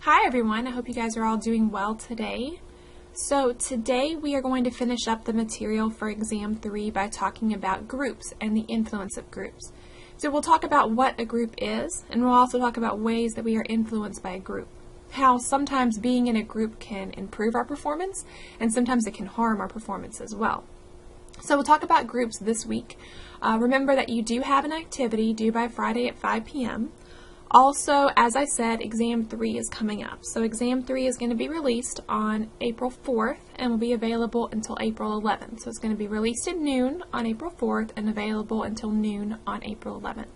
Hi everyone, I hope you guys are all doing well today. So today we are going to finish up the material for Exam 3 by talking about groups and the influence of groups. So we'll talk about what a group is, and we'll also talk about ways that we are influenced by a group. How sometimes being in a group can improve our performance, and sometimes it can harm our performance as well. So we'll talk about groups this week. Remember that you do have an activity due by Friday at 5 p.m. Also, as I said, Exam 3 is coming up. So Exam 3 is going to be released on April 4th and will be available until April 11th. So it's going to be released at noon on April 4th and available until noon on April 11th.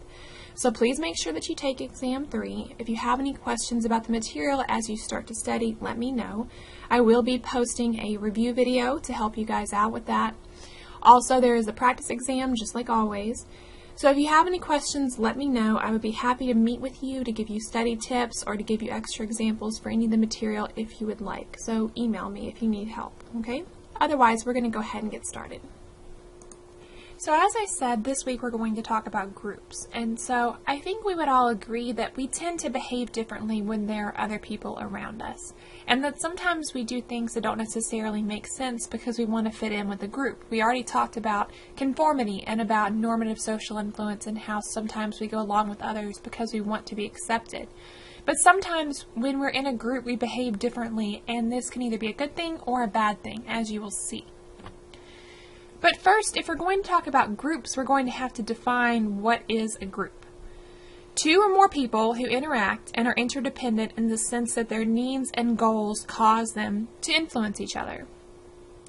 So please make sure that you take Exam 3. If you have any questions about the material as you start to study, let me know. I will be posting a review video to help you guys out with that. Also, there is a practice exam, just like always. So if you have any questions, let me know. I would be happy to meet with you to give you study tips or to give you extra examples for any of the material if you would like. So email me if you need help, okay? Otherwise, we're going to go ahead and get started. So as I said, this week we're going to talk about groups. And so I think we would all agree that we tend to behave differently when there are other people around us. And that sometimes we do things that don't necessarily make sense because we want to fit in with the group. We already talked about conformity and about normative social influence and how sometimes we go along with others because we want to be accepted. But sometimes when we're in a group we behave differently, and this can either be a good thing or a bad thing, as you will see. But first, if we're going to talk about groups, we're going to have to define what is a group. Two or more people who interact and are interdependent in the sense that their needs and goals cause them to influence each other.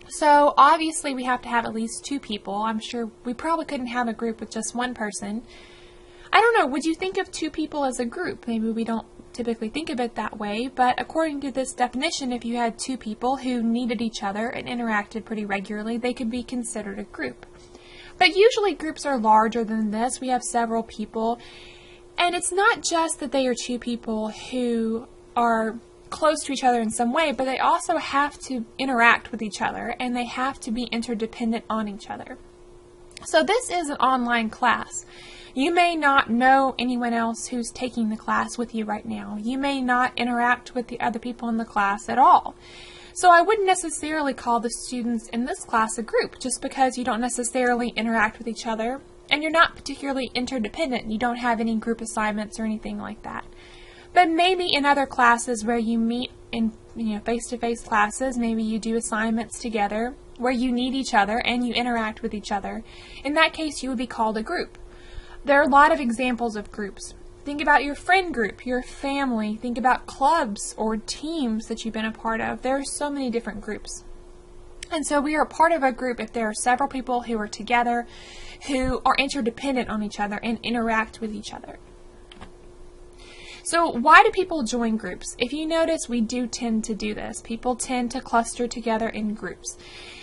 So obviously we have to have at least two people. I'm sure we probably couldn't have a group with just one person. I don't know, would you think of two people as a group? Maybe we don't typically think of it that way, but according to this definition, if you had two people who needed each other and interacted pretty regularly, they could be considered a group. But usually groups are larger than this. We have several people, and it's not just that they are two people who are close to each other in some way, but they also have to interact with each other, and they have to be interdependent on each other. So this is an online class. You may not know anyone else who's taking the class with you right now. You may not interact with the other people in the class at all. So I wouldn't necessarily call the students in this class a group just because you don't necessarily interact with each other and you're not particularly interdependent. You don't have any group assignments or anything like that. But maybe in other classes where you meet in face-to-face classes, maybe you do assignments together where you need each other and you interact with each other. In that case, you would be called a group. There are a lot of examples of groups. Think about your friend group, your family. Think about clubs or teams that you've been a part of. There are so many different groups. And so we are a part of a group if there are several people who are together, who are interdependent on each other and interact with each other. So why do people join groups? If you notice, we do tend to do this. People tend to cluster together in groups.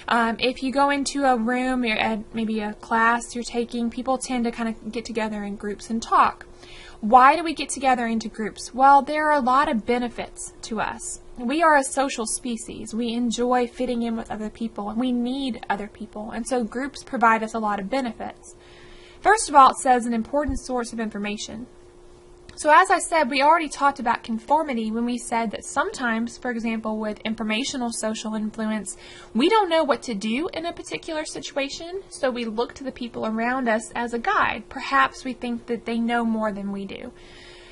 If you go into a room, you're at maybe a class you're taking, people tend to kind of get together in groups and talk. Why do we get together into groups? Well, there are a lot of benefits to us. We are a social species. We enjoy fitting in with other people, and we need other people. And so groups provide us a lot of benefits. First of all, it says an important source of information. So as I said, we already talked about conformity when we said that sometimes, for example, with informational social influence, we don't know what to do in a particular situation, so we look to the people around us as a guide. Perhaps we think that they know more than we do.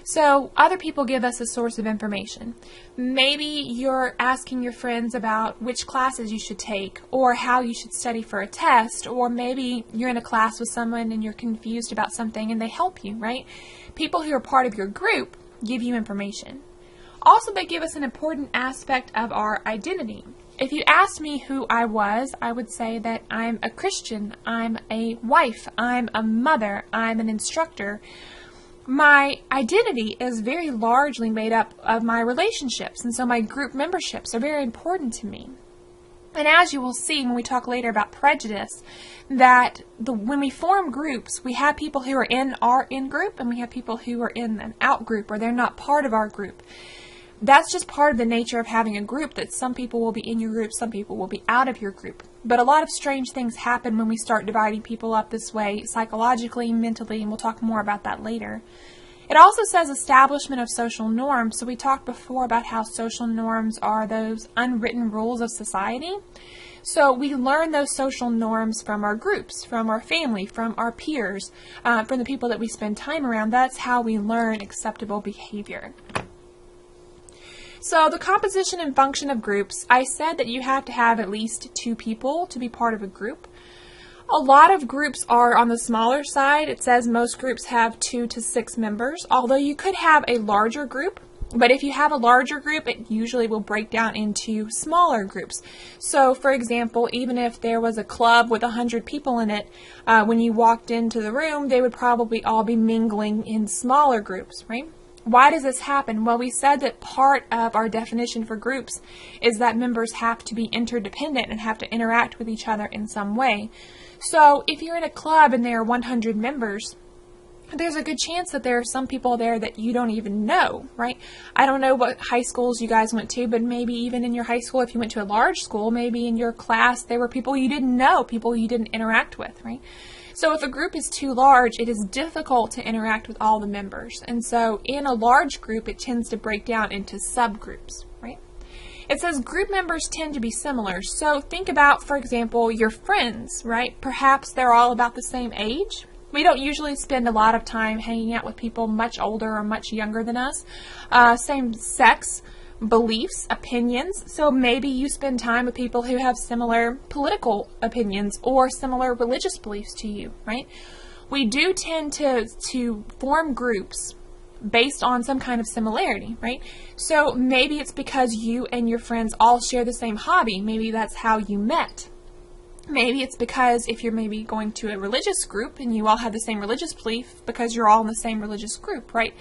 So other people give us a source of information. Maybe you're asking your friends about which classes you should take or how you should study for a test, or maybe you're in a class with someone and you're confused about something and they help you, right? People who are part of your group give you information. Also, they give us an important aspect of our identity. If you asked me who I was, I would say that I'm a Christian, I'm a wife, I'm a mother, I'm an instructor. My identity is very largely made up of my relationships, and so my group memberships are very important to me. And as you will see when we talk later about prejudice, that when we form groups, we have people who are in our in-group and we have people who are in an out-group, or they're not part of our group. That's just part of the nature of having a group, that some people will be in your group, some people will be out of your group. But a lot of strange things happen when we start dividing people up this way, psychologically, mentally, and we'll talk more about that later. It also says establishment of social norms. So we talked before about how social norms are those unwritten rules of society. So we learn those social norms from our groups, from our family, from our peers, from the people that we spend time around. That's how we learn acceptable behavior. So the composition and function of groups, I said that you have to have at least 2 people to be part of a group. A lot of groups are on the smaller side. It says most groups have 2 to 6 members, although you could have a larger group. But if you have a larger group, it usually will break down into smaller groups. So, for example, even if there was a club with 100 people in it, when you walked into the room, they would probably all be mingling in smaller groups, right? Why does this happen? Well, we said that part of our definition for groups is that members have to be interdependent and have to interact with each other in some way. So if you're in a club and there are 100 members, there's a good chance that there are some people there that you don't even know, right? I don't know what high schools you guys went to, but maybe even in your high school, if you went to a large school, maybe in your class there were people you didn't know, people you didn't interact with, right? So if a group is too large, it is difficult to interact with all the members. And so in a large group, it tends to break down into subgroups, right? It says group members tend to be similar. So think about, for example, your friends, right? Perhaps they're all about the same age. We don't usually spend a lot of time hanging out with people much older or much younger than us. Same sex, beliefs, opinions. So maybe you spend time with people who have similar political opinions or similar religious beliefs to you, right? We do tend to form groups based on some kind of similarity, right? So maybe it's because you and your friends all share the same hobby. Maybe that's how you met. Maybe it's because if you're maybe going to a religious group and you all have the same religious belief because you're all in the same religious group, right?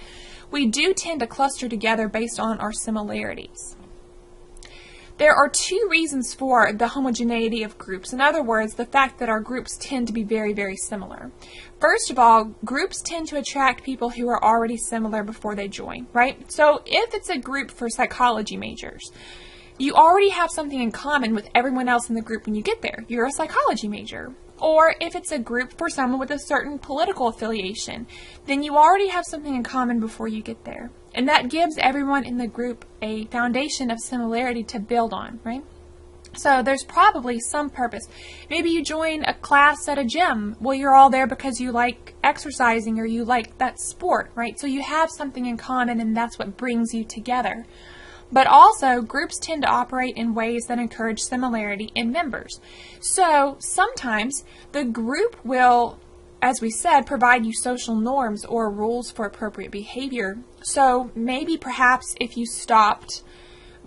We do tend to cluster together based on our similarities. There are 2 reasons for the homogeneity of groups. In other words, the fact that our groups tend to be very, very similar. First of all, groups tend to attract people who are already similar before they join, right? So if it's a group for psychology majors, you already have something in common with everyone else in the group when you get there. You're a psychology major. Or if it's a group for someone with a certain political affiliation, then you already have something in common before you get there. And that gives everyone in the group a foundation of similarity to build on, right? So there's probably some purpose. Maybe you join a class at a gym. Well, you're all there because you like exercising or you like that sport, right? So you have something in common and that's what brings you together. But also, groups tend to operate in ways that encourage similarity in members. So sometimes the group will, as we said, provide you social norms or rules for appropriate behavior. So maybe perhaps if you stopped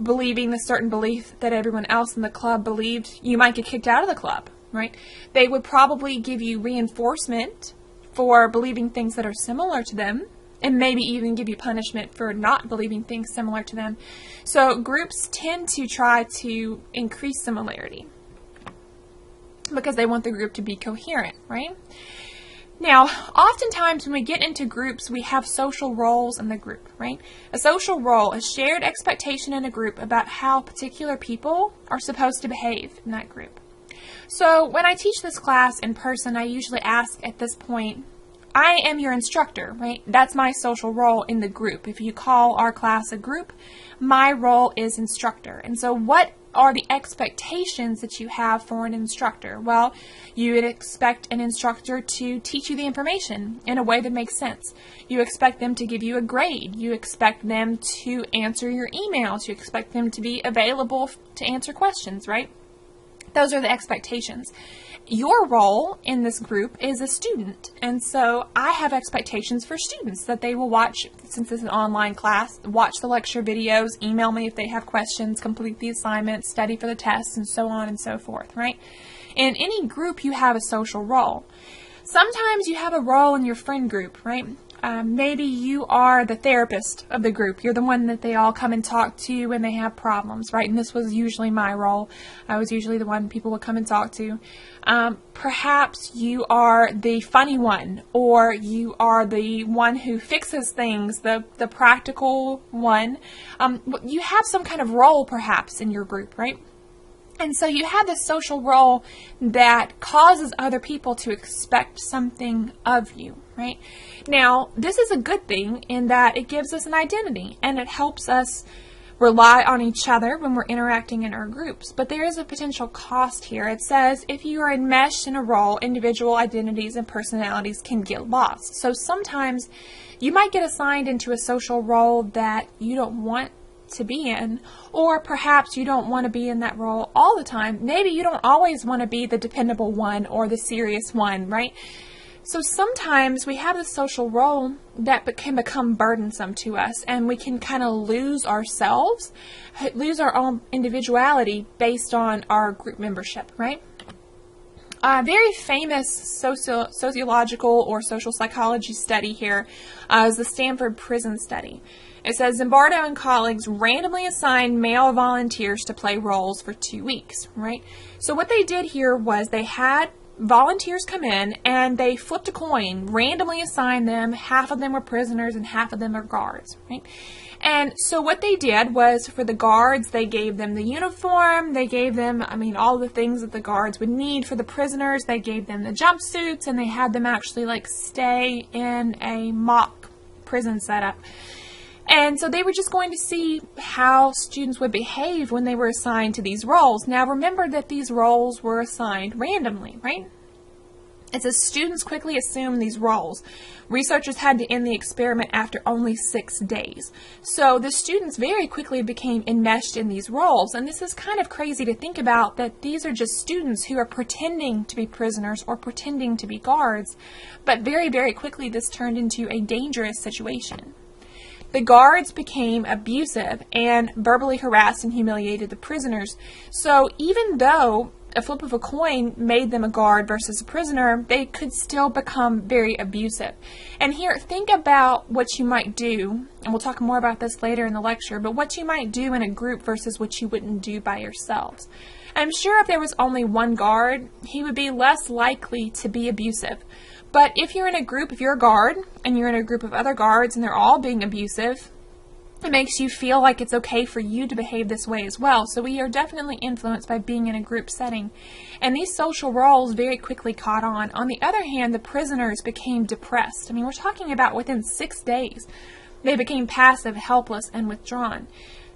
believing the certain belief that everyone else in the club believed, you might get kicked out of the club, right? They would probably give you reinforcement for believing things that are similar to them, and maybe even give you punishment for not believing things similar to them. So groups tend to try to increase similarity because they want the group to be coherent, right? Now, oftentimes when we get into groups, we have social roles in the group, right? A social role, a shared expectation in a group about how particular people are supposed to behave in that group. So when I teach this class in person, I usually ask at this point, I am your instructor, right? That's my social role in the group. If you call our class a group, my role is instructor. And so what are the expectations that you have for an instructor? Well, you would expect an instructor to teach you the information in a way that makes sense. You expect them to give you a grade. You expect them to answer your emails. You expect them to be available to answer questions, right? Those are the expectations. Your role in this group is a student, and so I have expectations for students that they will watch, since it's an online class, watch the lecture videos, email me if they have questions, complete the assignments, study for the tests, and so on and so forth, right? In any group, you have a social role. Sometimes you have a role in your friend group, right? Maybe you are the therapist of the group. You're the one that they all come and talk to when they have problems, right? And this was usually my role. I was usually the one people would come and talk to. Perhaps you are the funny one, or you are the one who fixes things, the practical one. You have some kind of role perhaps in your group, right? And so you have this social role that causes other people to expect something of you, right? Now, this is a good thing in that it gives us an identity and it helps us rely on each other when we're interacting in our groups. But there is a potential cost here. It says if you are enmeshed in a role, individual identities and personalities can get lost. So sometimes you might get assigned into a social role that you don't want to be in, or perhaps you don't want to be in that role all the time. Maybe you don't always want to be the dependable one or the serious one, right? So sometimes we have this social role that can become burdensome to us, and we can kind of lose ourselves, lose our own individuality based on our group membership, right? A very famous sociological or social psychology study here is the Stanford prison study. It says Zimbardo and colleagues randomly assigned male volunteers to play roles for 2 weeks, right? So what they did here was they had volunteers come in and they flipped a coin, randomly assigned them. Half of them were prisoners and half of them are guards, right? And so what they did was for the guards, they gave them the uniform, they gave them, all the things that the guards would need. For the prisoners, they gave them the jumpsuits, and they had them actually stay in a mock prison setup. And so they were just going to see how students would behave when they were assigned to these roles. Now remember that these roles were assigned randomly, right? It says students quickly assumed these roles. Researchers had to end the experiment after only 6 days. So the students very quickly became enmeshed in these roles. And this is kind of crazy to think about, that these are just students who are pretending to be prisoners or pretending to be guards. But very, very quickly this turned into a dangerous situation. The guards became abusive and verbally harassed and humiliated the prisoners. So even though a flip of a coin made them a guard versus a prisoner, they could still become very abusive. And here, think about what you might do, and we'll talk more about this later in the lecture, but what you might do in a group versus what you wouldn't do by yourselves. I'm sure if there was only one guard, he would be less likely to be abusive. But if you're in a group, if you're a guard, and you're in a group of other guards, and they're all being abusive, it makes you feel like it's okay for you to behave this way as well. So we are definitely influenced by being in a group setting. And these social roles very quickly caught on. On the other hand, the prisoners became depressed. We're talking about within 6 days. They became passive, helpless, and withdrawn.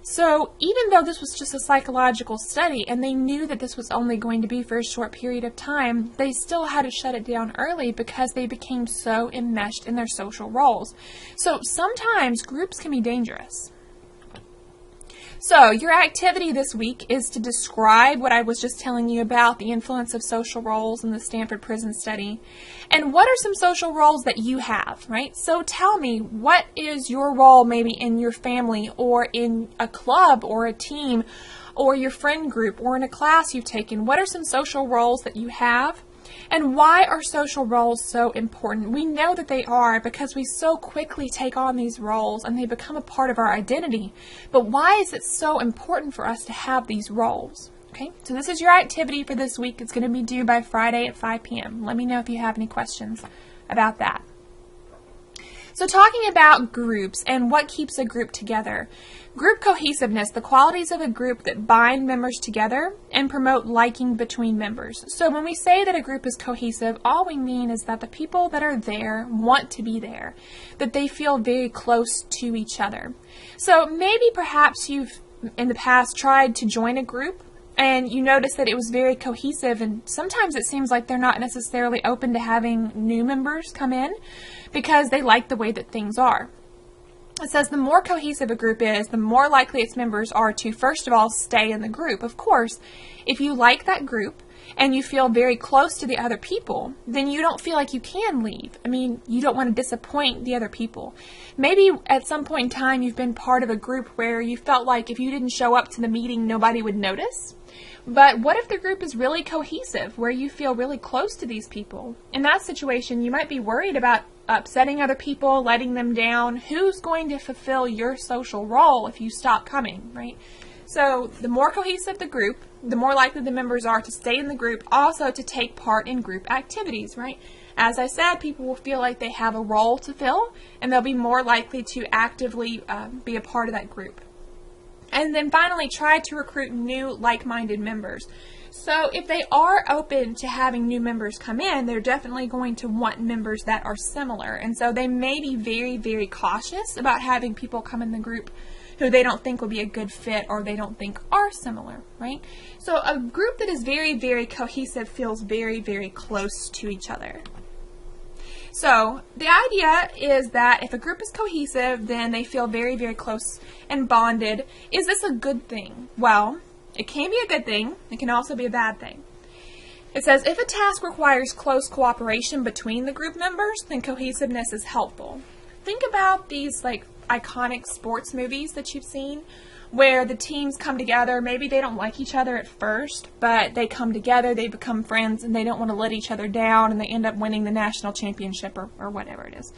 So even though this was just a psychological study and they knew that this was only going to be for a short period of time, they still had to shut it down early because they became so enmeshed in their social roles. So sometimes groups can be dangerous. So your activity this week is to describe what I was just telling you about, the influence of social roles in the Stanford prison study. And what are some social roles that you have, right? So tell me, what is your role maybe in your family or in a club or a team or your friend group or in a class you've taken? What are some social roles that you have? And why are social roles so important? We know that they are because we so quickly take on these roles and they become a part of our identity. But why is it so important for us to have these roles? Okay, so this is your activity for this week. It's going to be due by Friday at 5 p.m. Let me know if you have any questions about that. So talking about groups and what keeps a group together. Group cohesiveness, the qualities of a group that bind members together and promote liking between members. So when we say that a group is cohesive, all we mean is that the people that are there want to be there, that they feel very close to each other. So maybe perhaps you've in the past tried to join a group and you notice that it was very cohesive, and sometimes it seems like they're not necessarily open to having new members come in because they like the way that things are. It says the more cohesive a group is, the more likely its members are to, first of all, stay in the group. Of course, if you like that group and you feel very close to the other people, then you don't feel like you can leave. You don't want to disappoint the other people. Maybe at some point in time you've been part of a group where you felt like if you didn't show up to the meeting, nobody would notice. But what if the group is really cohesive, where you feel really close to these people? In that situation, you might be worried about upsetting other people, letting them down. Who's going to fulfill your social role if you stop coming, right? So the more cohesive the group, the more likely the members are to stay in the group, also to take part in group activities, right? As I said, people will feel like they have a role to fill, and they'll be more likely to actively be a part of that group. And And then finally, try to recruit new like-minded members. So if they are open to having new members come in, they're definitely going to want members that are similar. And so they may be very, very cautious about having people come in the group who they don't think will be a good fit or they don't think are similar, right? So a group that is very, very cohesive feels very, very close to each other. So the idea is that if a group is cohesive, then they feel very, very close and bonded. Is this a good thing? Well, it can be a good thing. It can also be a bad thing. It says, if a task requires close cooperation between the group members, then cohesiveness is helpful. Think about these like iconic sports movies that you've seen where the teams come together. Maybe they don't like each other at first, but they come together, they become friends, and they don't want to let each other down, and they end up winning the national championship or whatever it is.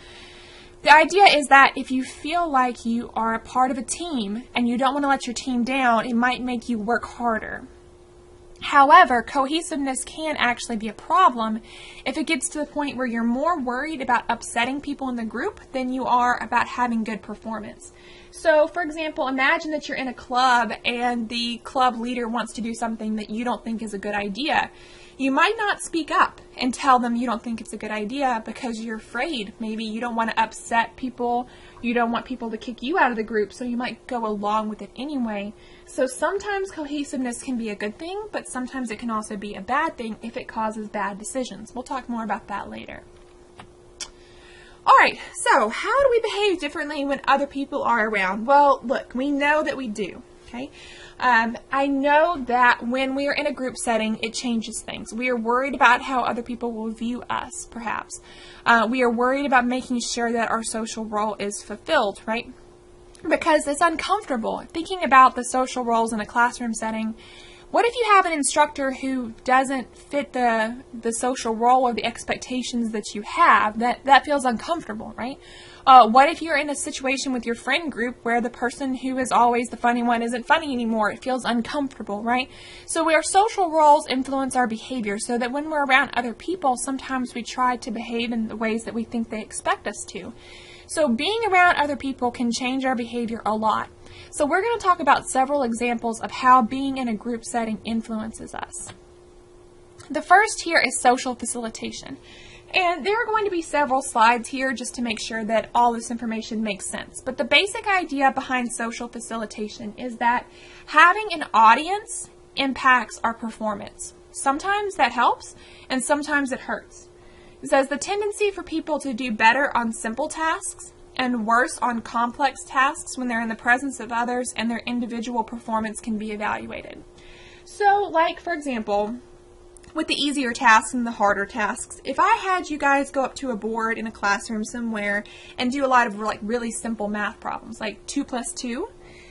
The idea is that if you feel like you are a part of a team and you don't want to let your team down, it might make you work harder. However, cohesiveness can actually be a problem if it gets to the point where you're more worried about upsetting people in the group than you are about having good performance. So, for example, imagine that you're in a club and the club leader wants to do something that you don't think is a good idea. You might not speak up and tell them you don't think it's a good idea because you're afraid. Maybe you don't want to upset people. You don't want people to kick you out of the group, so you might go along with it anyway. So sometimes cohesiveness can be a good thing, but sometimes it can also be a bad thing if it causes bad decisions. We'll talk more about that later. Alright, so how do we behave differently when other people are around? Well, look, we know that we do. Okay? I know that when we are in a group setting, it changes things. We are worried about how other people will view us, perhaps. We are worried about making sure that our social role is fulfilled, right? Because it's uncomfortable. Thinking about the social roles in a classroom setting, what if you have an instructor who doesn't fit the social role or the expectations that you have? That feels uncomfortable, right? What if you're in a situation with your friend group where the person who is always the funny one isn't funny anymore? It feels uncomfortable, right? So our social roles influence our behavior, so that when we're around other people, sometimes we try to behave in the ways that we think they expect us to. So being around other people can change our behavior a lot. So we're going to talk about several examples of how being in a group setting influences us. The first here is social facilitation. And there are going to be several slides here just to make sure that all this information makes sense. But the basic idea behind social facilitation is that having an audience impacts our performance. Sometimes that helps, and sometimes it hurts. It says the tendency for people to do better on simple tasks and worse on complex tasks when they're in the presence of others and their individual performance can be evaluated. So, like, for example, with the easier tasks and the harder tasks, if I had you guys go up to a board in a classroom somewhere and do a lot of like really simple math problems, like 2 plus 2,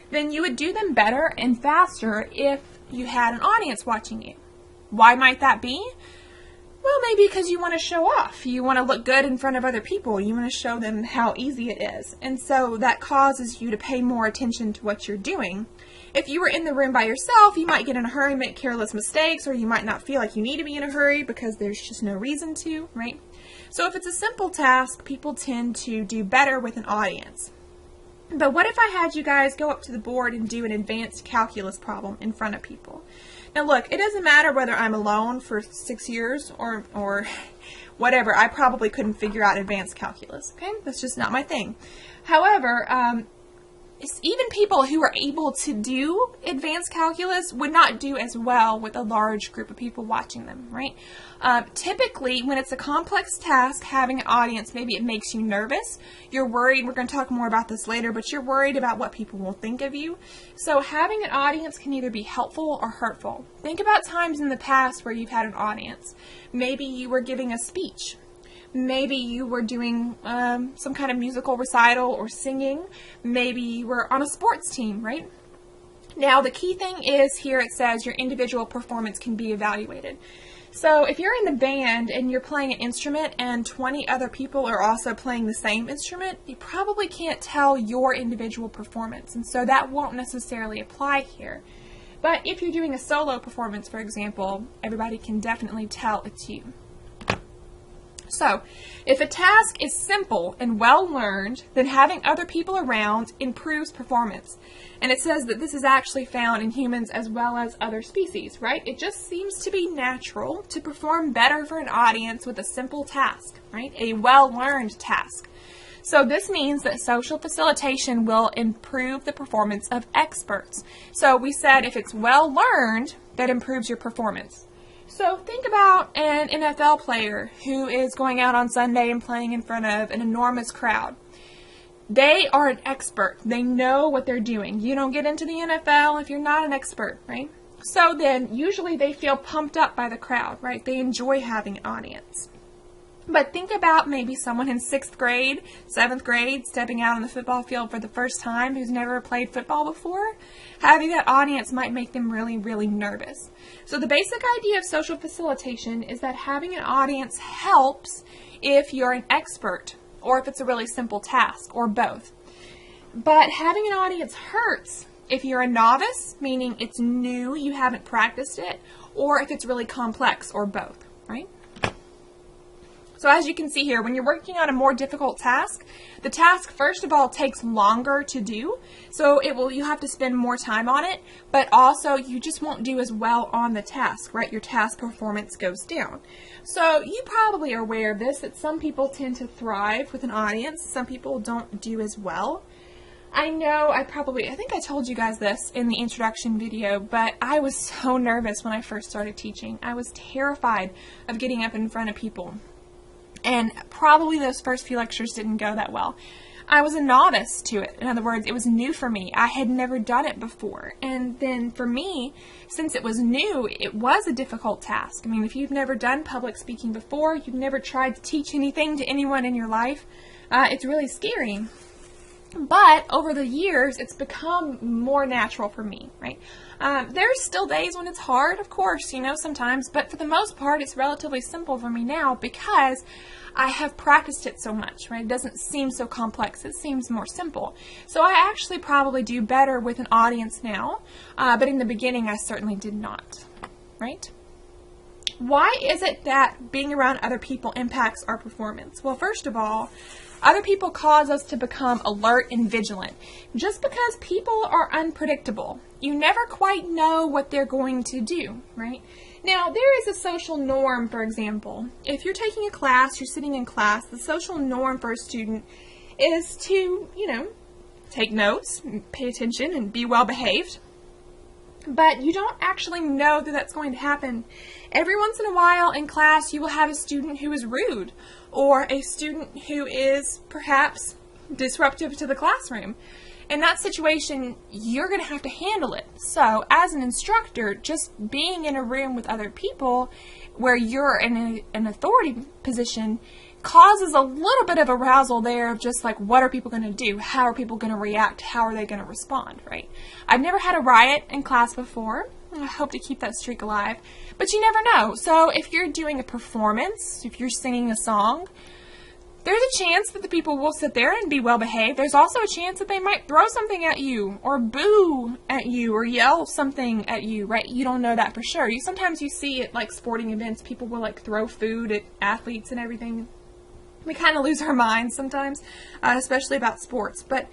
then you would do them better and faster if you had an audience watching you. Why might that be? Well, maybe because you want to show off. You want to look good in front of other people. You want to show them how easy it is. And so that causes you to pay more attention to what you're doing. If you were in the room by yourself, you might get in a hurry, make careless mistakes, or you might not feel like you need to be in a hurry because there's just no reason to, right? So if it's a simple task, people tend to do better with an audience. But what if I had you guys go up to the board and do an advanced calculus problem in front of people? Now look, it doesn't matter whether I'm alone for 6 years or whatever. I probably couldn't figure out advanced calculus, okay? That's just not my thing. However, even people who are able to do advanced calculus would not do as well with a large group of people watching them, right? Typically, when it's a complex task, having an audience, maybe it makes you nervous. You're worried, we're going to talk more about this later, but you're worried about what people will think of you. So having an audience can either be helpful or hurtful. Think about times in the past where you've had an audience. Maybe you were giving a speech. Maybe you were doing some kind of musical recital or singing. Maybe you were on a sports team, right? Now, the key thing is here it says your individual performance can be evaluated. So if you're in the band and you're playing an instrument and 20 other people are also playing the same instrument, you probably can't tell your individual performance. And so that won't necessarily apply here. But if you're doing a solo performance, for example, everybody can definitely tell it's you. So, if a task is simple and well learned, then having other people around improves performance. And it says that this is actually found in humans as well as other species, right? It just seems to be natural to perform better for an audience with a simple task, right? A well-learned task. So this means that social facilitation will improve the performance of experts. So we said if it's well learned, that improves your performance. So think about an NFL player who is going out on Sunday and playing in front of an enormous crowd. They are an expert. They know what they're doing. You don't get into the NFL if you're not an expert, right? So then usually they feel pumped up by the crowd, right? They enjoy having an audience. But think about maybe someone in 6th grade, 7th grade, stepping out on the football field for the first time who's never played football before. Having that audience might make them really, really nervous. So the basic idea of social facilitation is that having an audience helps if you're an expert or if it's a really simple task or both. But having an audience hurts if you're a novice, meaning it's new, you haven't practiced it, or if it's really complex or both, right? So as you can see here, when you're working on a more difficult task, the task first of all takes longer to do. So you have to spend more time on it, but also you just won't do as well on the task, right? Your task performance goes down. So you probably are aware of this, that some people tend to thrive with an audience. Some people don't do as well. I know I think I told you guys this in the introduction video, but I was so nervous when I first started teaching. I was terrified of getting up in front of people. And probably those first few lectures didn't go that well. I was a novice to it. In other words, it was new for me. I had never done it before. And then for me, since it was new, it was a difficult task. I mean, if you've never done public speaking before, you've never tried to teach anything to anyone in your life, it's really scary. But over the years, it's become more natural for me, right? There's still days when it's hard, of course, sometimes, but for the most part, it's relatively simple for me now because I have practiced it so much, right? It doesn't seem so complex. It seems more simple. So I actually probably do better with an audience now, but in the beginning, I certainly did not, right? Why is it that being around other people impacts our performance? Well, first of all, other people cause us to become alert and vigilant. Just because people are unpredictable, you never quite know what they're going to do, right? Now, there is a social norm, for example. If you're taking a class, you're sitting in class, the social norm for a student is to, take notes, pay attention, and be well behaved. But you don't actually know that that's going to happen. Every once in a while in class, you will have a student who is rude or a student who is perhaps disruptive to the classroom. In that situation, you're going to have to handle it. So as an instructor, just being in a room with other people where you're in an authority position causes a little bit of arousal there of just like, what are people going to do? How are people going to react? How are they going to respond, right? I've never had a riot in class before. I hope to keep that streak alive, but you never know. So if you're doing a performance, if you're singing a song, there's a chance that the people will sit there and be well behaved. There's also a chance that they might throw something at you or boo at you or yell something at you, right? You don't know that for sure. Sometimes you see at like sporting events, people will like throw food at athletes and everything. We kind of lose our minds sometimes, especially about sports, but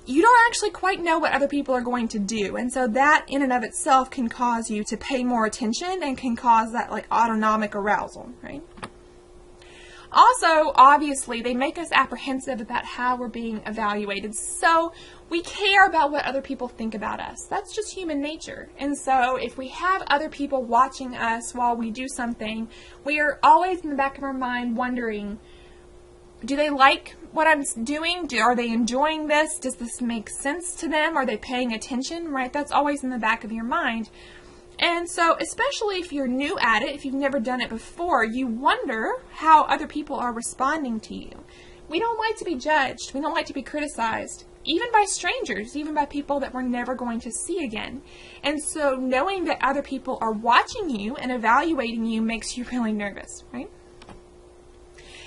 you don't actually quite know what other people are going to do. And so that in and of itself can cause you to pay more attention and can cause that like autonomic arousal, right? Also, obviously, they make us apprehensive about how we're being evaluated. So we care about what other people think about us. That's just human nature. And so if we have other people watching us while we do something, we are always in the back of our mind wondering, do they like what I'm doing? Are they enjoying this? Does this make sense to them? Are they paying attention? Right? That's always in the back of your mind. And so, especially if you're new at it, if you've never done it before, you wonder how other people are responding to you. We don't like to be judged. We don't like to be criticized, even by strangers, even by people that we're never going to see again. And so knowing that other people are watching you and evaluating you makes you really nervous, right?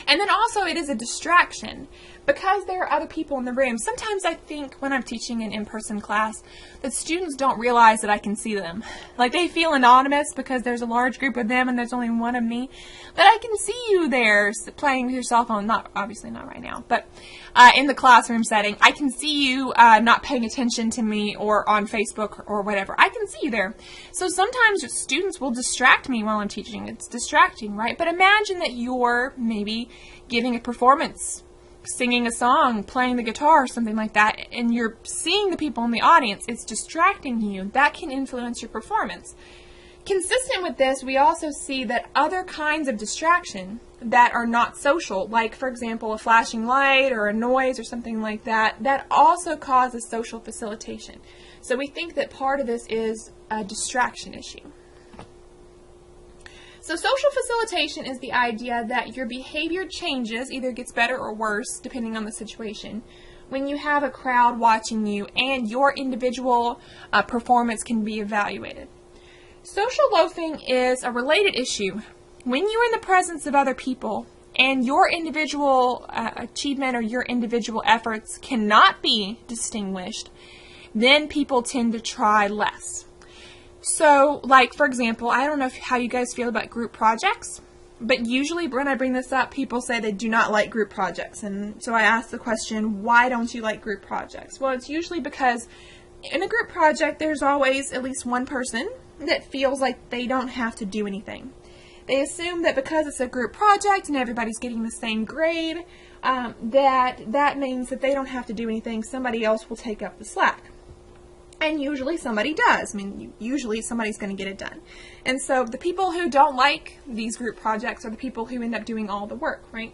And then also it is a distraction. because there are other people in the room. Sometimes I think when I'm teaching an in-person class that students don't realize that I can see them. Like they feel anonymous because there's a large group of them and there's only one of me. But I can see you there playing with your cell phone. Obviously not right now, but in the classroom setting, I can see you not paying attention to me or on Facebook or whatever. I can see you there. So sometimes students will distract me while I'm teaching. It's distracting, right? But imagine that you're maybe giving a performance, singing a song, playing the guitar, or something like that, and you're seeing the people in the audience. It's distracting you. That can influence your performance. Consistent with this, we also see that other kinds of distraction that are not social, like, for example, a flashing light or a noise or something like that, that also causes social facilitation. So we think that part of this is a distraction issue. So social facilitation is the idea that your behavior changes, either gets better or worse, depending on the situation, when you have a crowd watching you and your individual performance can be evaluated. Social loafing is a related issue. When you're in the presence of other people and your individual achievement or your individual efforts cannot be distinguished, then people tend to try less. So, like, for example, I don't know how you guys feel about group projects, but usually when I bring this up, people say they do not like group projects. And so I ask the question, why don't you like group projects? Well, it's usually because in a group project, there's always at least one person that feels like they don't have to do anything. They assume that because it's a group project and everybody's getting the same grade, that means that they don't have to do anything. Somebody else will take up the slack. And usually somebody does. I mean, usually somebody's going to get it done. And so the people who don't like these group projects are the people who end up doing all the work, right?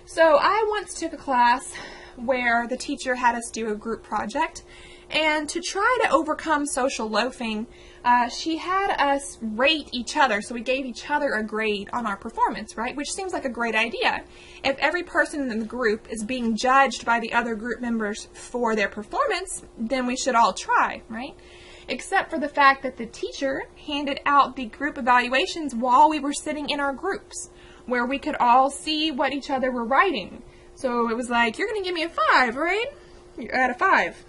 So I once took a class where the teacher had us do a group project. And to try to overcome social loafing, she had us rate each other. So we gave each other a grade on our performance, right? Which seems like a great idea. If every person in the group is being judged by the other group members for their performance, then we should all try, right? Except for the fact that the teacher handed out the group evaluations while we were sitting in our groups, where we could all see what each other were writing. So it was like, you're going to give me a 5, right? You're at a 5.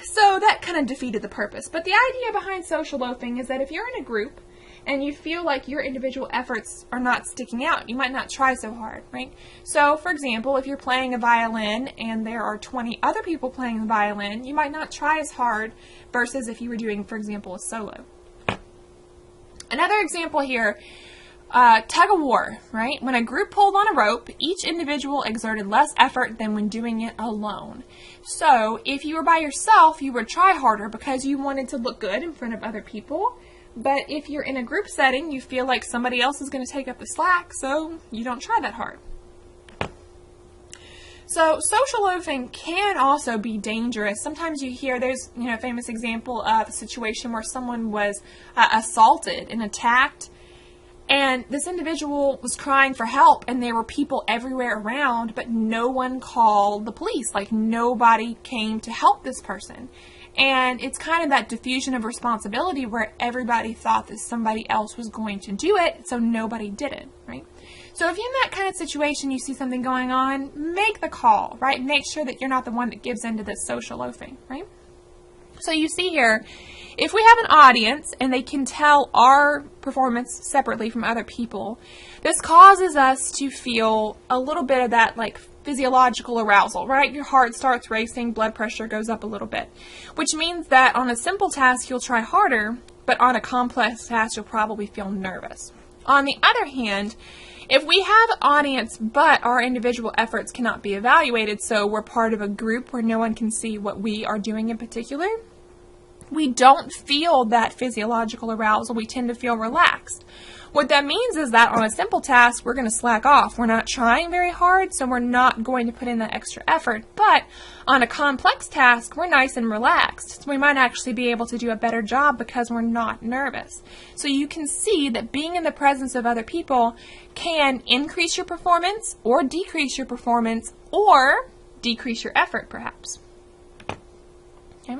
So that kind of defeated the purpose. But the idea behind social loafing is that if you're in a group and you feel like your individual efforts are not sticking out, you might not try so hard, right? So, for example, if you're playing a violin and there are 20 other people playing the violin, you might not try as hard versus if you were doing, for example, a solo. Another example here, tug of war, right? When a group pulled on a rope, each individual exerted less effort than when doing it alone. So, if you were by yourself, you would try harder because you wanted to look good in front of other people. But if you're in a group setting, you feel like somebody else is going to take up the slack, so you don't try that hard. So, social loafing can also be dangerous. Sometimes you hear there's, a famous example of a situation where someone was assaulted and attacked. And this individual was crying for help, and there were people everywhere around, but no one called the police. Like, nobody came to help this person. And it's kind of that diffusion of responsibility where everybody thought that somebody else was going to do it, so nobody did it, right? So if you're in that kind of situation, you see something going on, make the call, right? Make sure that you're not the one that gives into this social loafing, right? So you see here, if we have an audience and they can tell our performance separately from other people, this causes us to feel a little bit of that like physiological arousal, right? Your heart starts racing, blood pressure goes up a little bit, which means that on a simple task you'll try harder, but on a complex task you'll probably feel nervous. On the other hand, if we have an audience but our individual efforts cannot be evaluated, so we're part of a group where no one can see what we are doing in particular, we don't feel that physiological arousal. We tend to feel relaxed. What that means is that on a simple task, we're going to slack off. We're not trying very hard, so we're not going to put in that extra effort. But on a complex task, we're nice and relaxed. So we might actually be able to do a better job because we're not nervous. So you can see that being in the presence of other people can increase your performance or decrease your performance or decrease your effort, perhaps. Okay.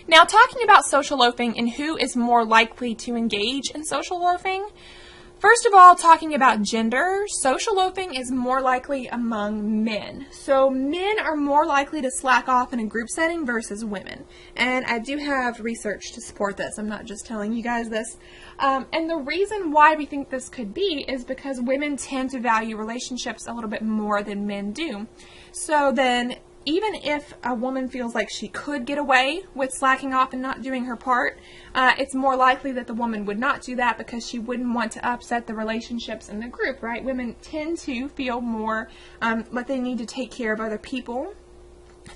Now, talking about social loafing and who is more likely to engage in social loafing, First of all, talking about gender, social loafing is more likely among men. So men are more likely to slack off in a group setting versus women. And I do have research to support this. I'm not just telling you guys this. And the reason why we think this could be is because women tend to value relationships a little bit more than men do. So then, even if a woman feels like she could get away with slacking off and not doing her part, it's more likely that the woman would not do that because she wouldn't want to upset the relationships in the group, right? Women tend to feel more like they need to take care of other people.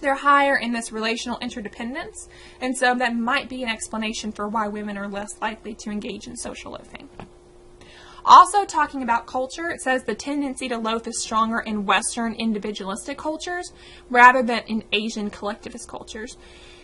They're higher in this relational interdependence, and so that might be an explanation for why women are less likely to engage in social loafing. Also, talking about culture, it says the tendency to loaf is stronger in Western individualistic cultures rather than in Asian collectivist cultures.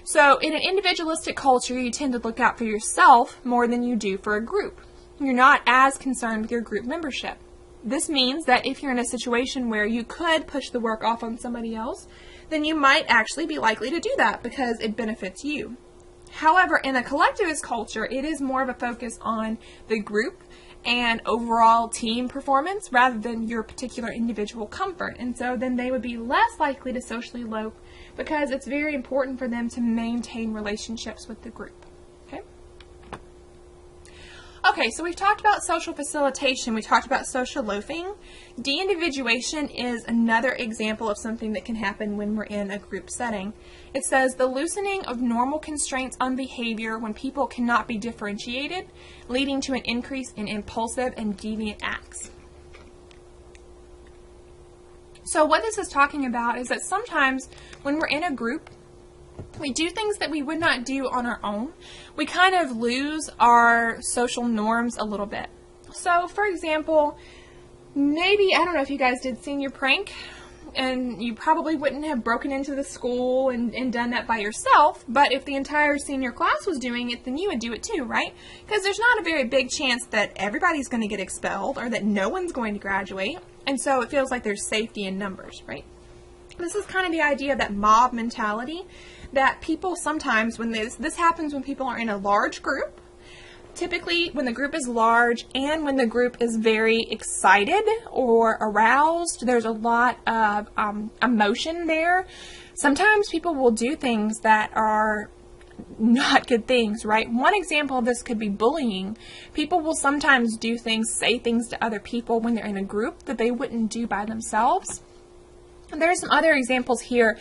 So in an individualistic culture, you tend to look out for yourself more than you do for a group. You're not as concerned with your group membership. This means that if you're in a situation where you could push the work off on somebody else, then you might actually be likely to do that because it benefits you. However, in a collectivist culture, it is more of a focus on the group and overall team performance rather than your particular individual comfort. And so then they would be less likely to socially loaf because it's very important for them to maintain relationships with the group. Okay, so we've talked about social facilitation, we talked about social loafing. Deindividuation is another example of something that can happen when we're in a group setting. It says the loosening of normal constraints on behavior when people cannot be differentiated, leading to an increase in impulsive and deviant acts. So what this is talking about is that sometimes when we're in a group, we do things that we would not do on our own. We kind of lose our social norms a little bit. So, for example, maybe, I don't know if you guys did senior prank, and you probably wouldn't have broken into the school and done that by yourself, but if the entire senior class was doing it, then you would do it too, right? Because there's not a very big chance that everybody's going to get expelled or that no one's going to graduate, and so it feels like there's safety in numbers, right? This is kind of the idea of that mob mentality, that people sometimes, when this happens when people are in a large group, typically when the group is large and when the group is very excited or aroused, there's a lot of emotion there. Sometimes people will do things that are not good things, right? One example of this could be bullying. People will sometimes do things, say things to other people when they're in a group that they wouldn't do by themselves. And there are some other examples here.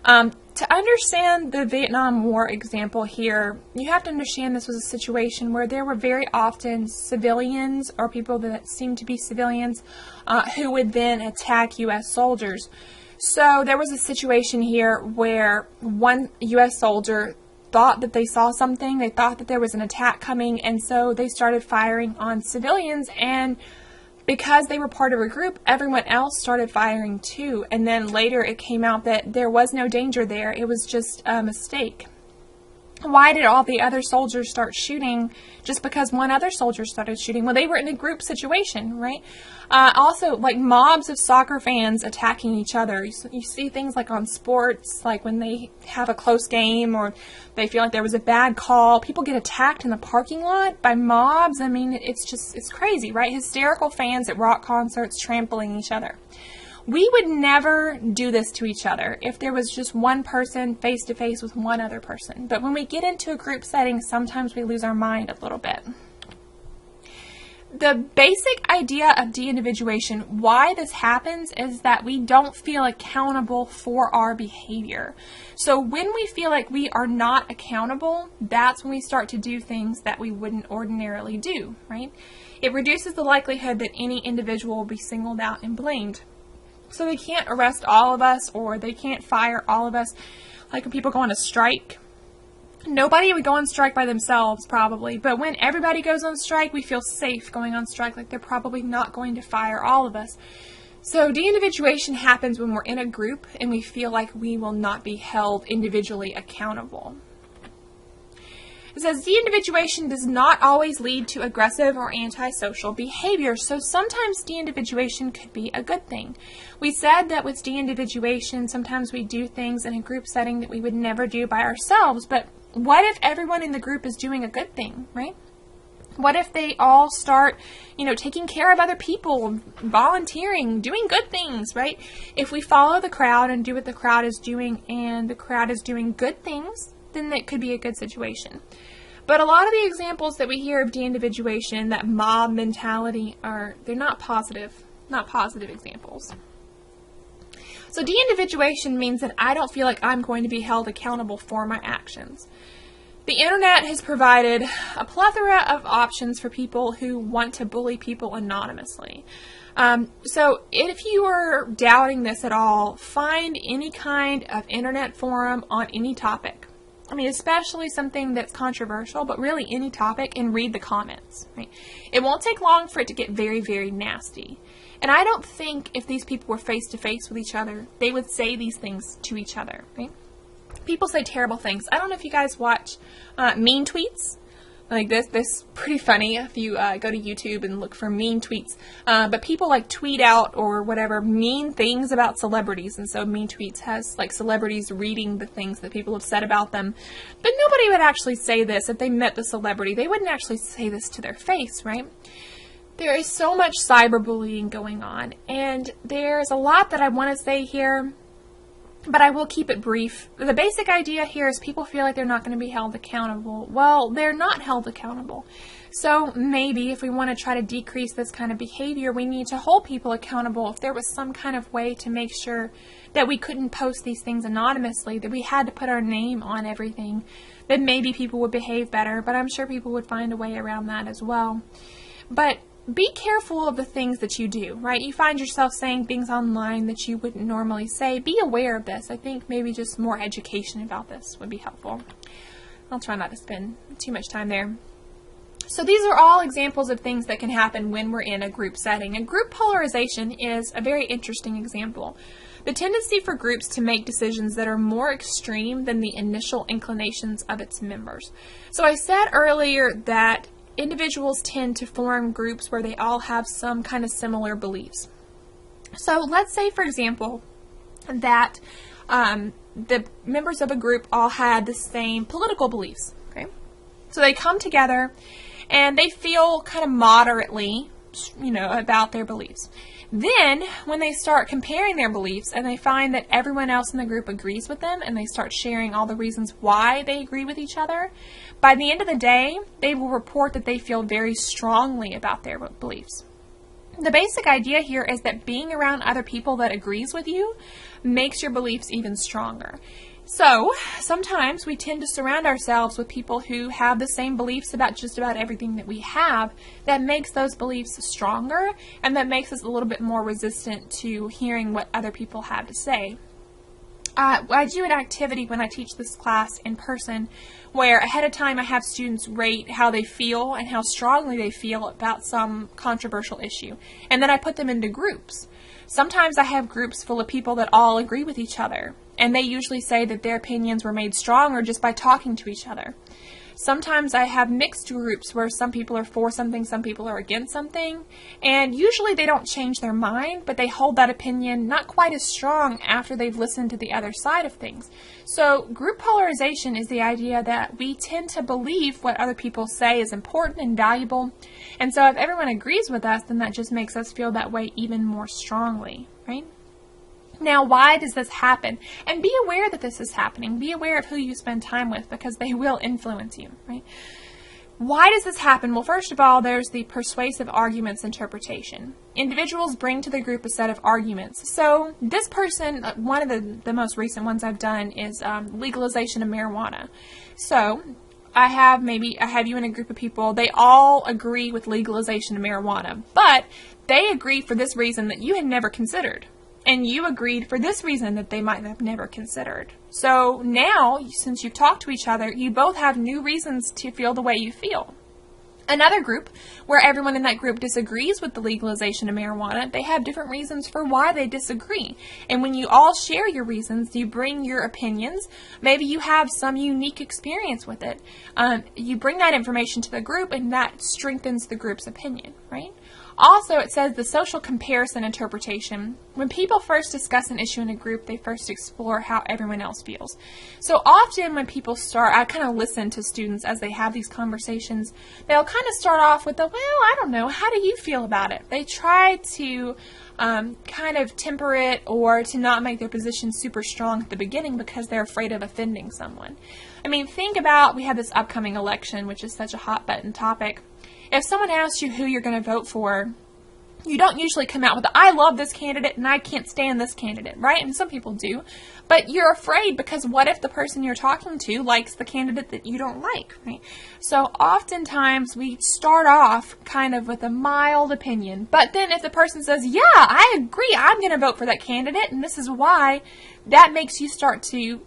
To understand the Vietnam War example here, you have to understand this was a situation where there were very often civilians or people that seemed to be civilians who would then attack U.S. soldiers. So there was a situation here where one U.S. soldier thought that they saw something, they thought that there was an attack coming, and so they started firing on civilians, and because they were part of a group, everyone else started firing too. And then later it came out that there was no danger there. It was just a mistake. Why did all the other soldiers start shooting just because one other soldier started shooting? Well, they were in a group situation, right? Also, like mobs of soccer fans attacking each other. You see things like on sports, like when they have a close game or they feel like there was a bad call. People get attacked in the parking lot by mobs. I mean, it's crazy, right? Hysterical fans at rock concerts trampling each other. We would never do this to each other if there was just one person face to face with one other person. But when we get into a group setting, sometimes we lose our mind a little bit. The basic idea of deindividuation, why this happens, is that we don't feel accountable for our behavior. So when we feel like we are not accountable, that's when we start to do things that we wouldn't ordinarily do, right? It reduces the likelihood that any individual will be singled out and blamed. So they can't arrest all of us, or they can't fire all of us. Like when people go on a strike, nobody would go on strike by themselves probably, but when everybody goes on strike, we feel safe going on strike, like they're probably not going to fire all of us. So deindividuation happens when we're in a group and we feel like we will not be held individually accountable. It says deindividuation does not always lead to aggressive or antisocial behavior, so sometimes deindividuation could be a good thing. We said that with deindividuation, sometimes we do things in a group setting that we would never do by ourselves, but what if everyone in the group is doing a good thing, right? What if they all start, taking care of other people, volunteering, doing good things, right? If we follow the crowd and do what the crowd is doing, and the crowd is doing good things, then that could be a good situation. But a lot of the examples that we hear of deindividuation, that mob mentality, they're not positive examples. So deindividuation means that I don't feel like I'm going to be held accountable for my actions. The internet has provided a plethora of options for people who want to bully people anonymously. So if you are doubting this at all, find any kind of internet forum on any topic. I mean, especially something that's controversial, but really any topic, and read the comments. Right? It won't take long for it to get very, very nasty. And I don't think if these people were face to face with each other, they would say these things to each other. Right? People say terrible things. I don't know if you guys watch mean tweets. Like this is pretty funny if you go to YouTube and look for mean tweets. But people tweet out or whatever mean things about celebrities. And so mean tweets has celebrities reading the things that people have said about them. But nobody would actually say this if they met the celebrity. They wouldn't actually say this to their face, right? There is so much cyberbullying going on. And there's a lot that I want to say here, but I will keep it brief. The basic idea here is people feel like they're not going to be held accountable. Well, they're not held accountable. So maybe if we want to try to decrease this kind of behavior, we need to hold people accountable. If there was some kind of way to make sure that we couldn't post these things anonymously, that we had to put our name on everything, then maybe people would behave better. But I'm sure people would find a way around that as well. But be careful of the things that you do, right? You find yourself saying things online that you wouldn't normally say. Be aware of this. I think maybe just more education about this would be helpful. I'll try not to spend too much time there. So these are all examples of things that can happen when we're in a group setting. And group polarization is a very interesting example. The tendency for groups to make decisions that are more extreme than the initial inclinations of its members. So I said earlier that individuals tend to form groups where they all have some kind of similar beliefs. So let's say, for example, that the members of a group all had the same political beliefs. Okay, so they come together and they feel kind of moderately, about their beliefs. Then, when they start comparing their beliefs and they find that everyone else in the group agrees with them and they start sharing all the reasons why they agree with each other, by the end of the day, they will report that they feel very strongly about their beliefs. The basic idea here is that being around other people that agrees with you makes your beliefs even stronger. So, sometimes we tend to surround ourselves with people who have the same beliefs about just about everything that we have. That makes those beliefs stronger, and that makes us a little bit more resistant to hearing what other people have to say. I do an activity when I teach this class in person where ahead of time I have students rate how they feel and how strongly they feel about some controversial issue. And then I put them into groups. Sometimes I have groups full of people that all agree with each other, and they usually say that their opinions were made stronger just by talking to each other. Sometimes I have mixed groups where some people are for something, some people are against something, and usually they don't change their mind, but they hold that opinion not quite as strong after they've listened to the other side of things. So group polarization is the idea that we tend to believe what other people say is important and valuable, and so if everyone agrees with us, then that just makes us feel that way even more strongly, right? Now, why does this happen? And be aware that this is happening. Be aware of who you spend time with, because they will influence you, right? Why does this happen? Well, first of all, there's the persuasive arguments interpretation. Individuals bring to the group a set of arguments. So this person, one of the most recent ones I've done is legalization of marijuana. So I have you in a group of people. They all agree with legalization of marijuana, but they agree for this reason that you had never considered. And you agreed for this reason that they might have never considered. So now, since you've talked to each other, you both have new reasons to feel the way you feel. Another group, where everyone in that group disagrees with the legalization of marijuana, they have different reasons for why they disagree. And when you all share your reasons, you bring your opinions. Maybe you have some unique experience with it. You bring that information to the group, and that strengthens the group's opinion, right? Also, it says the social comparison interpretation. When people first discuss an issue in a group, they first explore how everyone else feels. So often when people start, I kind of listen to students as they have these conversations, they'll kind of start off with well, I don't know, how do you feel about it? They try to kind of temper it or to not make their position super strong at the beginning because they're afraid of offending someone. I mean, think about, we have this upcoming election, which is such a hot button topic. If someone asks you who you're going to vote for, you don't usually come out with, I love this candidate and I can't stand this candidate, right? And some people do. But you're afraid because what if the person you're talking to likes the candidate that you don't like, right? So oftentimes we start off kind of with a mild opinion. But then if the person says, yeah, I agree, I'm going to vote for that candidate and this is why, that makes you start to,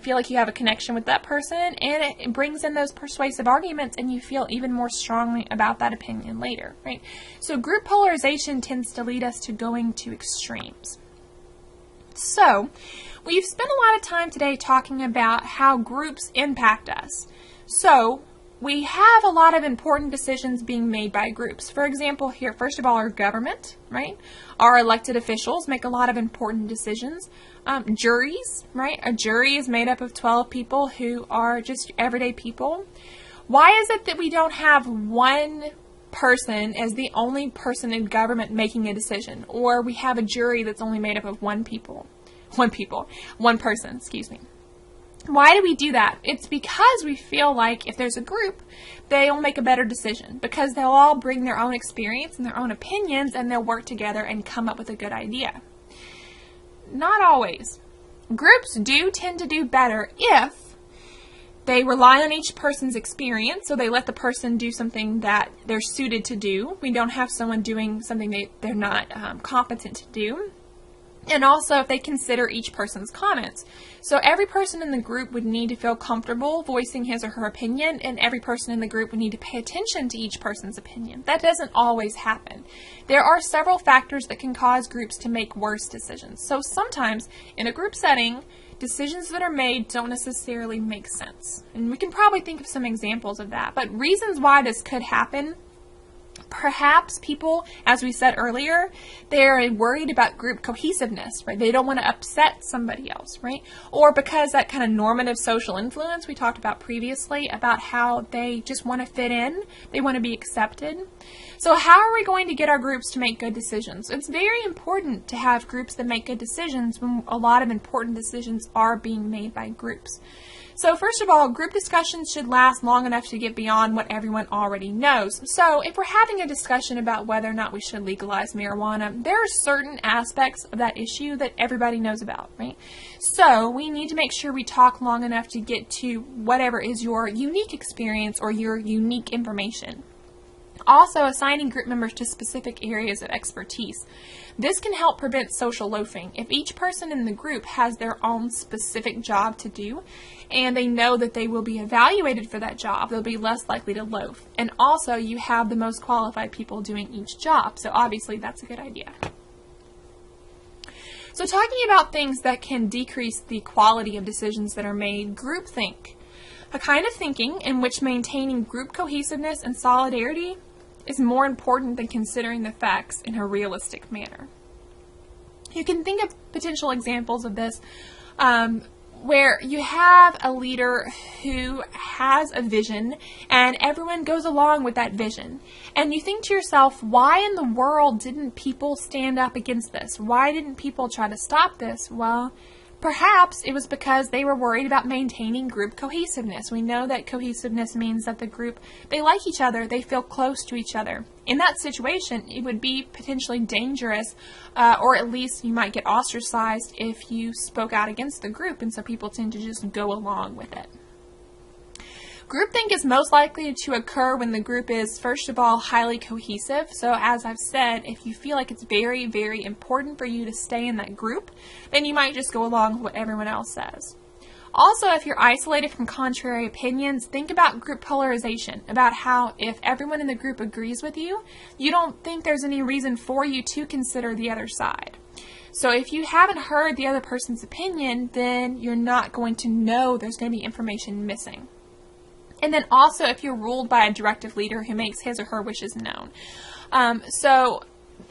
feel like you have a connection with that person, and it brings in those persuasive arguments and you feel even more strongly about that opinion later, right? So group polarization tends to lead us to going to extremes. So we've spent a lot of time today talking about how groups impact us. So we have a lot of important decisions being made by groups. For example, here, first of all, our government, right? Our elected officials make a lot of important decisions. Juries, right? A jury is made up of 12 people who are just everyday people. Why is it that we don't have one person as the only person in government making a decision? Or we have a jury that's only made up of one person, excuse me. Why do we do that? It's because we feel like if there's a group, they'll make a better decision because they'll all bring their own experience and their own opinions and they'll work together and come up with a good idea. Not always. Groups do tend to do better if they rely on each person's experience, so they let the person do something that they're suited to do. We don't have someone doing something they're not competent to do. And also if they consider each person's comments. So every person in the group would need to feel comfortable voicing his or her opinion, and every person in the group would need to pay attention to each person's opinion. That doesn't always happen. There are several factors that can cause groups to make worse decisions. So sometimes in a group setting, decisions that are made don't necessarily make sense. And we can probably think of some examples of that. But reasons why this could happen: perhaps people, as we said earlier, they're worried about group cohesiveness, right? They don't want to upset somebody else, right? Or because that kind of normative social influence we talked about previously, about how they just want to fit in, they want to be accepted. So how are we going to get our groups to make good decisions? It's very important to have groups that make good decisions when a lot of important decisions are being made by groups. So first of all, group discussions should last long enough to get beyond what everyone already knows. So if we're having a discussion about whether or not we should legalize marijuana, there are certain aspects of that issue that everybody knows about, right? So we need to make sure we talk long enough to get to whatever is your unique experience or your unique information. Also, assigning group members to specific areas of expertise. This can help prevent social loafing. If each person in the group has their own specific job to do, and they know that they will be evaluated for that job, they'll be less likely to loaf. And also, you have the most qualified people doing each job, so obviously that's a good idea. So talking about things that can decrease the quality of decisions that are made, groupthink. A kind of thinking in which maintaining group cohesiveness and solidarity is more important than considering the facts in a realistic manner. You can think of potential examples of this where you have a leader who has a vision and everyone goes along with that vision. And you think to yourself, why in the world didn't people stand up against this? Why didn't people try to stop this? Well, perhaps it was because they were worried about maintaining group cohesiveness. We know that cohesiveness means that the group, they like each other, they feel close to each other. In that situation, it would be potentially dangerous, or at least you might get ostracized if you spoke out against the group, and so people tend to just go along with it. Groupthink is most likely to occur when the group is, first of all, highly cohesive. So as I've said, if you feel like it's very, very important for you to stay in that group, then you might just go along with what everyone else says. Also, if you're isolated from contrary opinions, think about group polarization, about how if everyone in the group agrees with you, you don't think there's any reason for you to consider the other side. So if you haven't heard the other person's opinion, then you're not going to know there's going to be information missing. And then also if you're ruled by a directive leader who makes his or her wishes known. So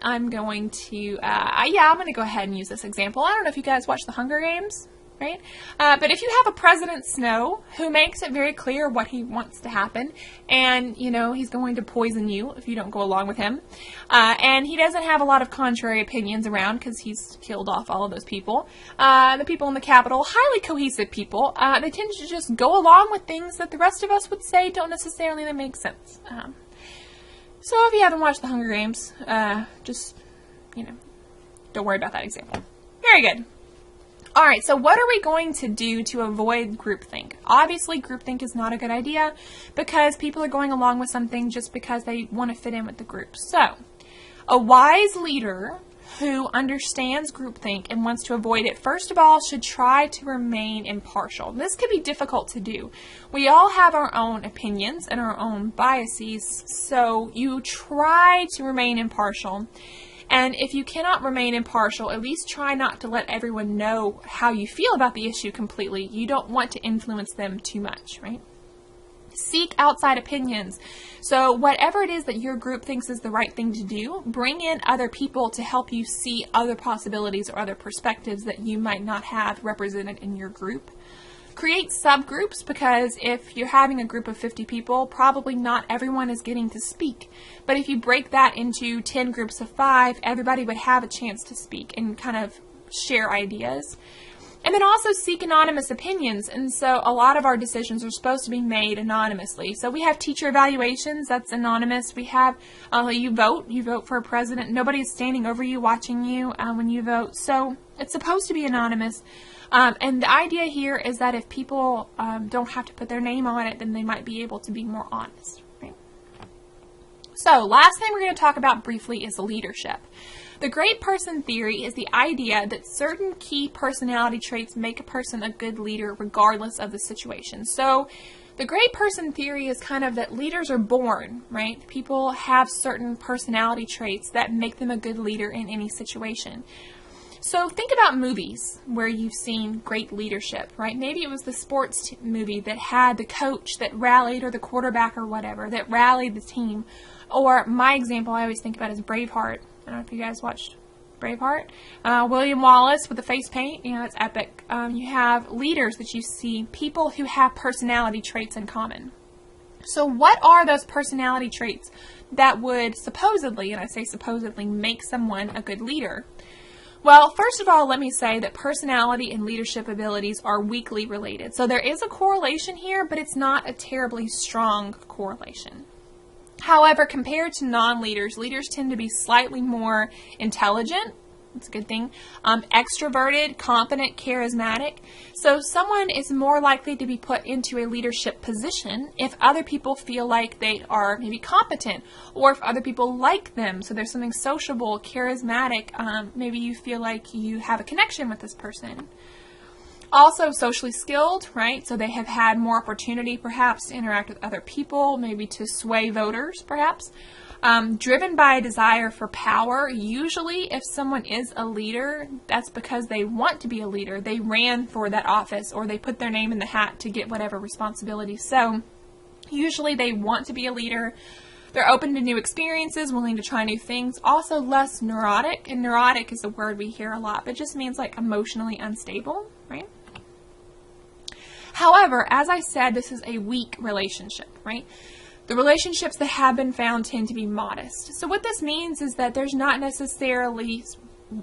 I'm going to, I'm going to go ahead and use this example. I don't know if you guys watch the Hunger Games, right? But if you have a President Snow who makes it very clear what he wants to happen, and, you know, he's going to poison you if you don't go along with him, and he doesn't have a lot of contrary opinions around because he's killed off all of those people. The people in the Capitol, highly cohesive people, they tend to just go along with things that the rest of us would say don't necessarily make sense. So if you haven't watched the Hunger Games, just, you know, don't worry about that example. Very good. All right, so what are we going to do to avoid groupthink? Obviously, groupthink is not a good idea because people are going along with something just because they want to fit in with the group. So, a wise leader who understands groupthink and wants to avoid it, first of all, should try to remain impartial. This can be difficult to do. We all have our own opinions and our own biases, so you try to remain impartial. And if you cannot remain impartial, at least try not to let everyone know how you feel about the issue completely. You don't want to influence them too much, right? Seek outside opinions. So whatever it is that your group thinks is the right thing to do, bring in other people to help you see other possibilities or other perspectives that you might not have represented in your group. Create subgroups, because if you're having a group of 50 people, probably not everyone is getting to speak. But if you break that into 10 groups of 5, everybody would have a chance to speak and kind of share ideas. And then also seek anonymous opinions. And so a lot of our decisions are supposed to be made anonymously. So we have teacher evaluations, that's anonymous. We have, you vote for a president. Nobody is standing over you watching you when you vote. So it's supposed to be anonymous. And the idea here is that if people don't have to put their name on it, then they might be able to be more honest. Right? So, last thing we're going to talk about briefly is leadership. The great person theory is the idea that certain key personality traits make a person a good leader regardless of the situation. So, the great person theory is kind of that leaders are born, right? People have certain personality traits that make them a good leader in any situation. So think about movies where you've seen great leadership, right? Maybe it was the sports movie that had the coach that rallied, or the quarterback or whatever, that rallied the team. Or my example I always think about is Braveheart. I don't know if you guys watched Braveheart. William Wallace with the face paint, you know, it's epic. You have leaders that you see, people who have personality traits in common. So what are those personality traits that would supposedly, and I say supposedly, make someone a good leader? Well, first of all, let me say that personality and leadership abilities are weakly related. So there is a correlation here, but it's not a terribly strong correlation. However, compared to non-leaders, leaders tend to be slightly more intelligent. That's a good thing. Extroverted, confident, charismatic. So someone is more likely to be put into a leadership position if other people feel like they are maybe competent, or if other people like them. So there's something sociable, charismatic. Maybe you feel like you have a connection with this person. Also socially skilled, right? So they have had more opportunity perhaps to interact with other people, maybe to sway voters perhaps. Driven by a desire for power. Usually if someone is a leader, that's because they want to be a leader. They ran for that office, or they put their name in the hat to get whatever responsibility. So usually they want to be a leader. They're open to new experiences, willing to try new things. Also less neurotic, and neurotic is a word we hear a lot, but it just means like emotionally unstable, right? However, as I said, this is a weak relationship, right? The relationships that have been found tend to be modest. So what this means is that there's not necessarily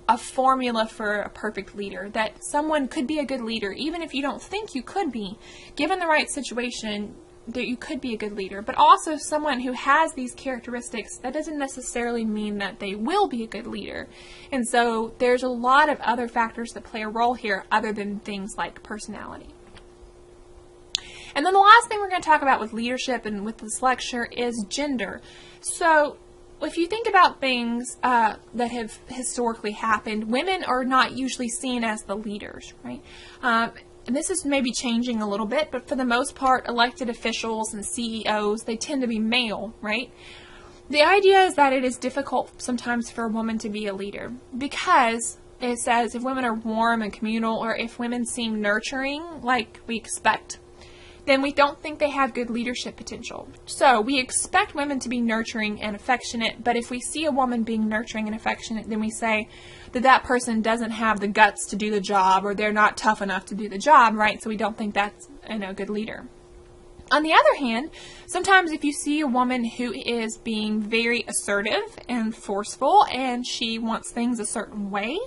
a formula for a perfect leader, that someone could be a good leader, even if you don't think you could be. Given the right situation, that you could be a good leader. But also someone who has these characteristics, that doesn't necessarily mean that they will be a good leader. And so there's a lot of other factors that play a role here other than things like personality. And then the last thing we're going to talk about with leadership and with this lecture is gender. So if you think about things that have historically happened, women are not usually seen as the leaders, right? And this is maybe changing a little bit, but for the most part, elected officials and CEOs, they tend to be male, right? The idea is that it is difficult sometimes for a woman to be a leader because it says if women are warm and communal, or if women seem nurturing like we expect, then we don't think they have good leadership potential. So we expect women to be nurturing and affectionate, but if we see a woman being nurturing and affectionate, then we say that that person doesn't have the guts to do the job, or they're not tough enough to do the job, right? So we don't think that's a good leader. On the other hand, sometimes if you see a woman who is being very assertive and forceful and she wants things a certain way,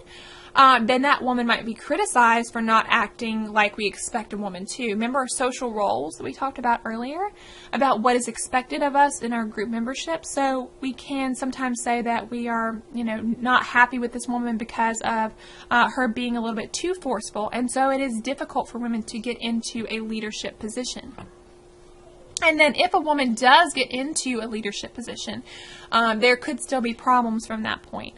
then that woman might be criticized for not acting like we expect a woman to. Remember our social roles that we talked about earlier, about what is expected of us in our group membership? So we can sometimes say that we are, not happy with this woman because of her being a little bit too forceful, and so it is difficult for women to get into a leadership position. And then if a woman does get into a leadership position, there could still be problems from that point.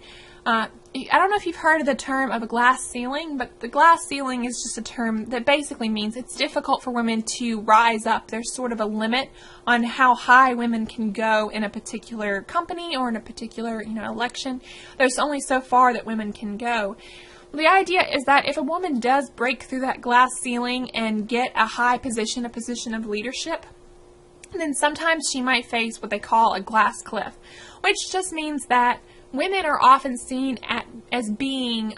I don't know if you've heard of the term of a glass ceiling, but the glass ceiling is just a term that basically means it's difficult for women to rise up. There's sort of a limit on how high women can go in a particular company or in a particular, election. There's only so far that women can go. The idea is that if a woman does break through that glass ceiling and get a high position, a position of leadership, then sometimes she might face what they call a glass cliff, which just means that women are often seen as being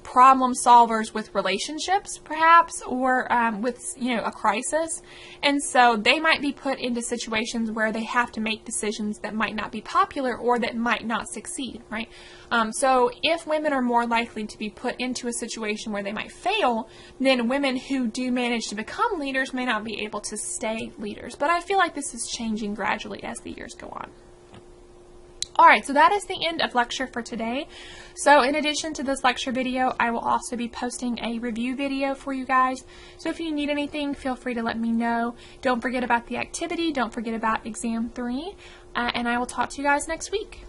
problem solvers with relationships, perhaps, or with a crisis, and so they might be put into situations where they have to make decisions that might not be popular or that might not succeed, right? So if women are more likely to be put into a situation where they might fail, then women who do manage to become leaders may not be able to stay leaders. But I feel like this is changing gradually as the years go on. Alright, so that is the end of lecture for today. So in addition to this lecture video, I will also be posting a review video for you guys. So if you need anything, feel free to let me know. Don't forget about the activity. Don't forget about exam 3. And I will talk to you guys next week.